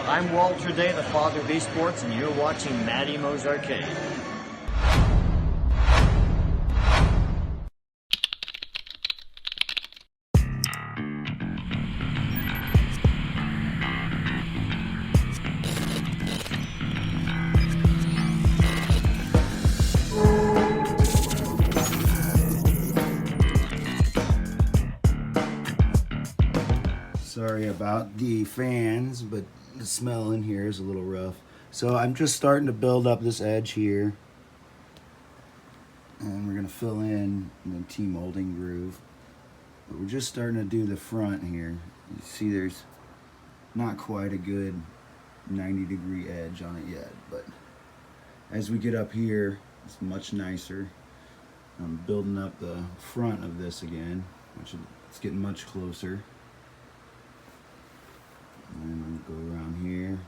I'm Walter Day, the father of esports, and you're watching Matty Mo's Arcade. Sorry about the fans, but the smell in here is a little rough. So I'm just starting to build up this edge here. And we're going to fill in the T-molding groove. But we're just starting to do the front here. You see there's not quite a good 90-degree edge on it yet. But as we get up here, it's much nicer. I'm building up the front of this again, which it's getting much closer. And go around here.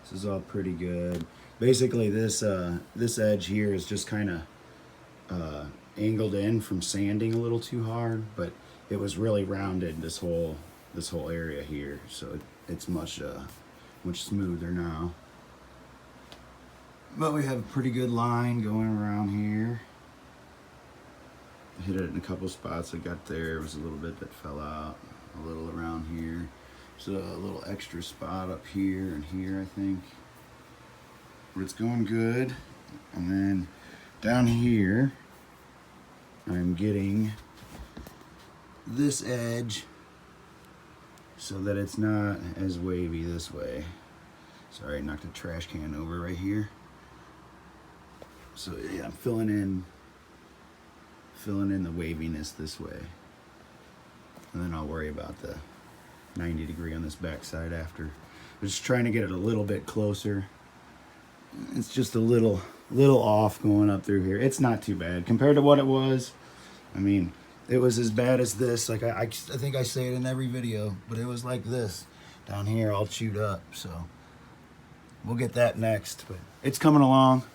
This is all pretty good. Basically, this edge here is just kind of angled in from sanding a little too hard, but it was really rounded this whole area here, so it's much smoother now. But we have a pretty good line going around here. Hit it in a couple spots. I got there. It was a little bit that fell out. A little around here. So a little extra spot up here and here, I think, where it's going good. And then down here, I'm getting this edge so that it's not as wavy this way. Sorry, I knocked a trash can over right here. So yeah, I'm filling in the waviness this way. And then I'll worry about the 90-degree on this back side after. I'm just trying to get it a little bit closer. It's just a little off going up through here. It's not too bad compared to what it was. I mean, it was as bad as this. Like I think I say it in every video, but it was like this down here all chewed up. So we'll get that next, but it's coming along.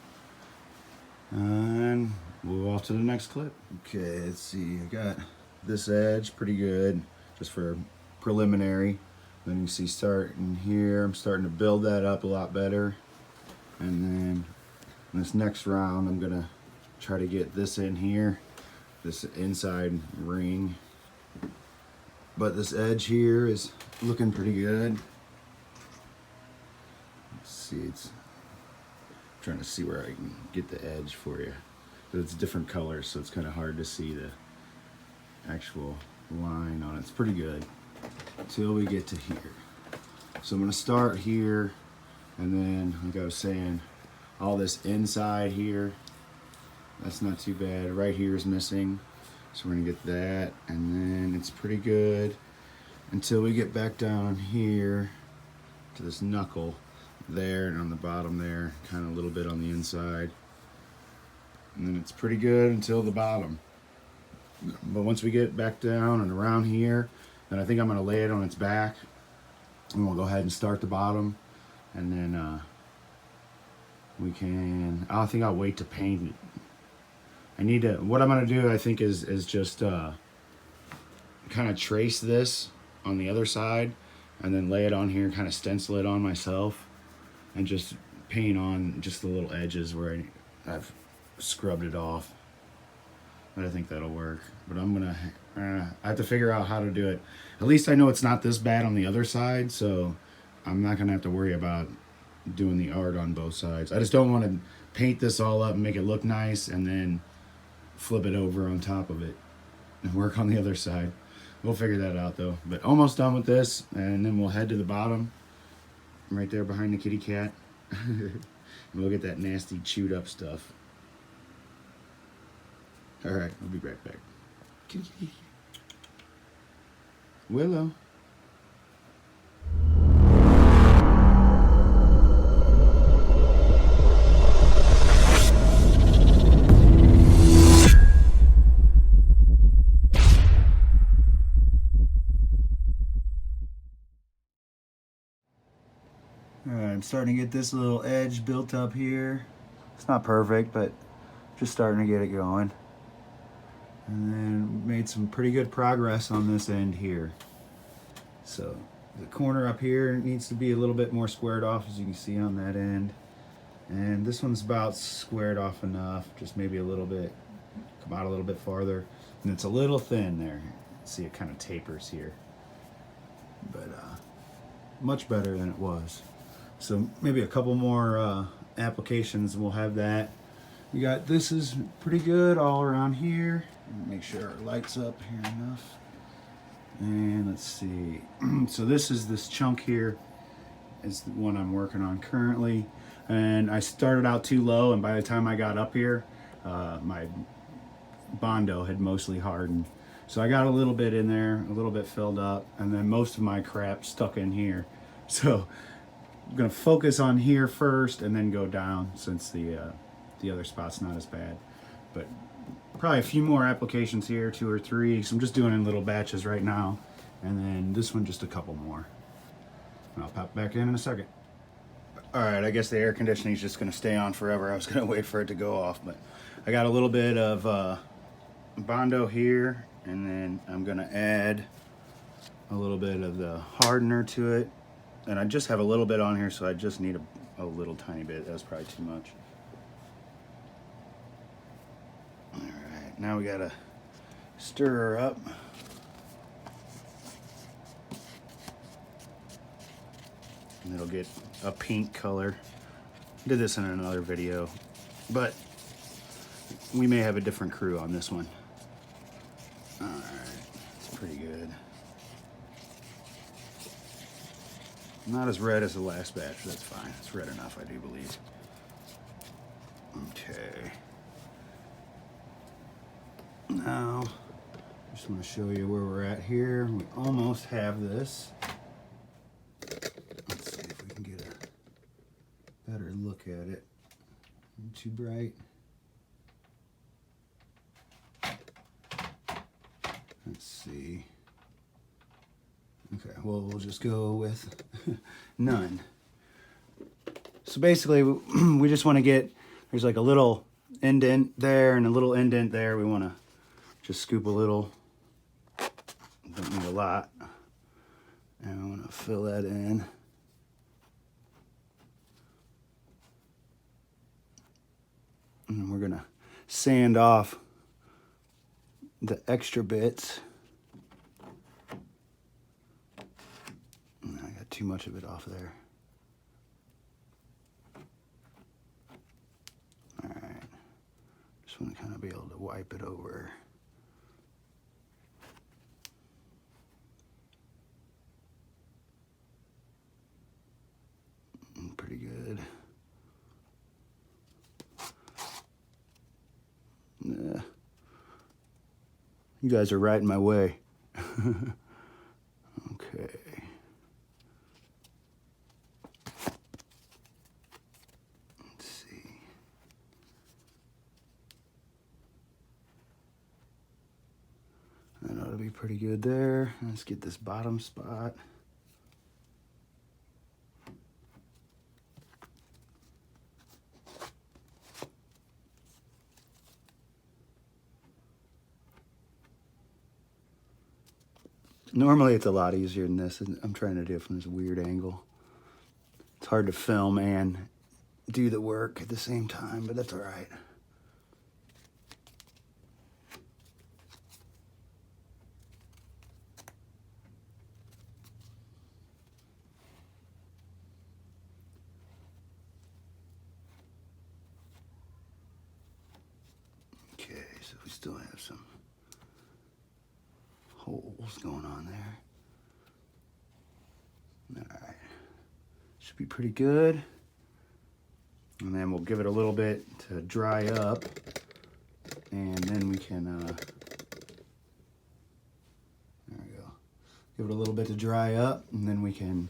And we'll go off to the next clip. Okay, let's see. I got this edge pretty good just for preliminary. Then you see starting here, I'm starting to build that up a lot better. And then in this next round, I'm gonna try to get this in here, this inside ring. But this edge here is looking pretty good. Let's see, I'm trying to see where I can get the edge for you. But it's different colors, so it's kind of hard to see the actual line on it. It's pretty good until we get to here. So I'm going to start here, and then like I was saying, all this inside here, that's not too bad. Right here is missing, so we're going to get that, and then it's pretty good until we get back down here to this knuckle there, and on the bottom there, kind of a little bit on the inside, and then it's pretty good until the bottom. But once we get back down and around here, then I think I'm going to lay it on its back, and we'll go ahead and start the bottom, and then I think I'll wait to paint it. What I'm going to do, I think, is just kind of trace this on the other side, and then lay it on here, kind of stencil it on myself, and just paint on just the little edges where I've scrubbed it off. But I think that'll work. But I'm gonna, I have to figure out how to do it. At least I know it's not this bad on the other side, so I'm not gonna have to worry about doing the art on both sides. I just don't want to paint this all up and make it look nice and then flip it over on top of it and work on the other side. We'll figure that out though. But almost done with this, and then we'll head to the bottom, right there behind the kitty cat. And we'll get that nasty chewed up stuff. All right, I'll be right back. Willow. All right, I'm starting to get this little edge built up here. It's not perfect, but just starting to get it going. And then made some pretty good progress on this end here. So The corner up here needs to be a little bit more squared off, as you can see on that end. And this one's about squared off enough, just maybe a little bit, come out a little bit farther. And it's a little thin there. See, it kind of tapers here. But much better than it was. So maybe a couple more applications and we'll have that. We got, this is pretty good all around here. Make sure our light's up here enough. And let's see. So this chunk here is the one I'm working on currently. And I started out too low, and by the time I got up here, my Bondo had mostly hardened. So I got a little bit in there, a little bit filled up, and then most of my crap stuck in here. So I'm gonna focus on here first and then go down, since the other spot's not as bad. But probably a few more applications here, 2 or 3. So I'm just doing in little batches right now. And then this one, just a couple more. And I'll pop back in a second. All right, I guess the air conditioning is just gonna stay on forever. I was gonna wait for it to go off, but I got a little bit of Bondo here, and then I'm gonna add a little bit of the hardener to it. And I just have a little bit on here, so I just need a little tiny bit. That's probably too much. All right, now we gotta stir her up. And it'll get a pink color. Did this in another video, but we may have a different crew on this one. All right, it's pretty good. Not as red as the last batch, but that's fine. It's red enough, I do believe. Okay. Now, just want to show you where we're at here. We almost have this. Let's see if we can get a better look at it. Not too bright. Let's see. Okay, well, we'll just go with none. So basically, we just want to get, there's like a little indent there and a little indent there. We want to just scoop a little, don't need a lot. And I want to fill that in. And we're going to sand off the extra bits. I got too much of it off there. All right, just want to kind of be able to wipe it over. Pretty good. Yeah. You guys are right in my way. Okay. Let's see. That ought to be pretty good there. Let's get this bottom spot. Normally it's a lot easier than this. I'm trying to do it from this weird angle. It's hard to film and do the work at the same time, but that's all right. Okay, so we still have some holes going on there. All right, should be pretty good. And then we'll give it a little bit to dry up, and then we can, there we go. Give it a little bit to dry up, and then we can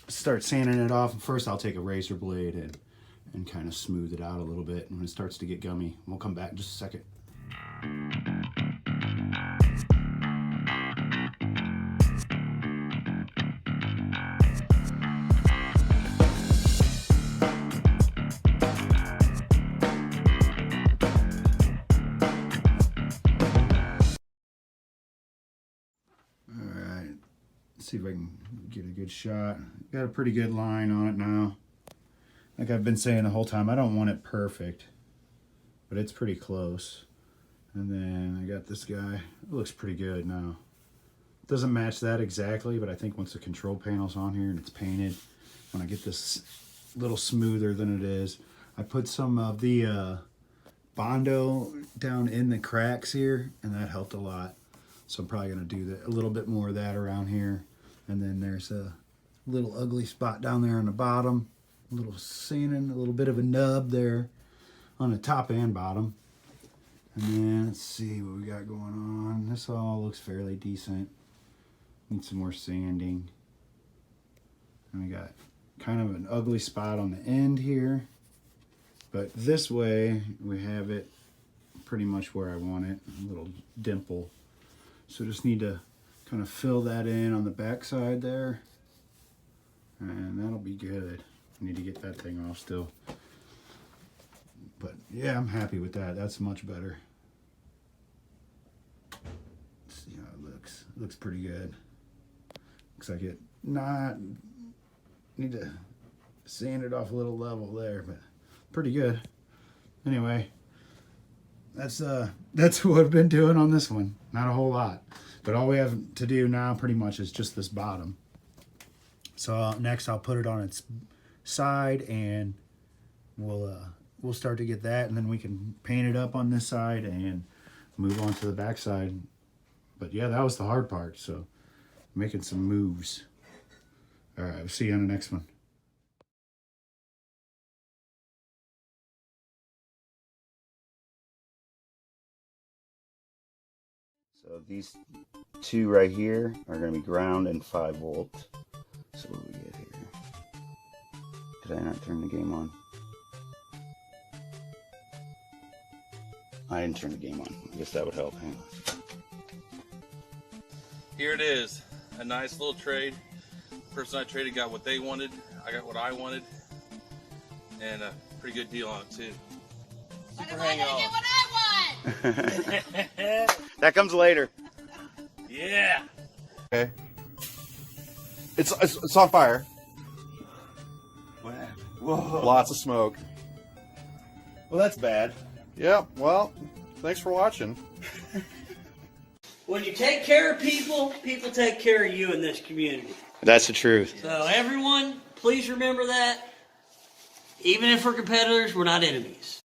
start sanding it off. First, I'll take a razor blade and kind of smooth it out a little bit. And when it starts to get gummy, we'll come back in just a second. see if I can get a good shot. Got a pretty good line on it now. Like I've been saying the whole time, I don't want it perfect, but it's pretty close. And then I got this guy. It looks pretty good now. Doesn't match that exactly, but I think once the control panel's on here and it's painted, when I get this a little smoother than it is, I put some of the Bondo down in the cracks here, and that helped a lot. So I'm probably gonna do that, a little bit more of that around here. And then there's a little ugly spot down there on the bottom, a little sanding, a little bit of a nub there on the top and bottom. And then let's see what we got going on. This all looks fairly decent. Need some more sanding. And we got kind of an ugly spot on the end here. But this way we have it pretty much where I want it, a little dimple. So just need to kind of fill that in on the back side there. And that'll be good. I need to get that thing off still. But yeah, I'm happy with that. That's much better. Let's see how it looks. It looks pretty good. Looks like it need to sand it off a little level there, but pretty good. Anyway, that's what I've been doing on this one. Not a whole lot, but all we have to do now pretty much is just this bottom. So next I'll put it on its side, and we'll start to get that, and then we can paint it up on this side and move on to the back side. But yeah, that was the hard part. So making some moves. All right, we'll see you on the next one. So these two right here are going to be ground and 5 volt. So what do we get here? Did I not turn the game on? I didn't turn the game on. I guess that would help. Hang on. Here it is. A nice little trade. The person I traded got what they wanted. I got what I wanted. And a pretty good deal on it too. Super hang on. Get what I want. That comes later. Yeah. Okay. It's on fire. What happened? Whoa. Lots of smoke. Well, that's bad. Yeah, well, thanks for watching. When you take care of people, people take care of you in this community. That's the truth. So everyone, please remember that. Even if we're competitors, we're not enemies.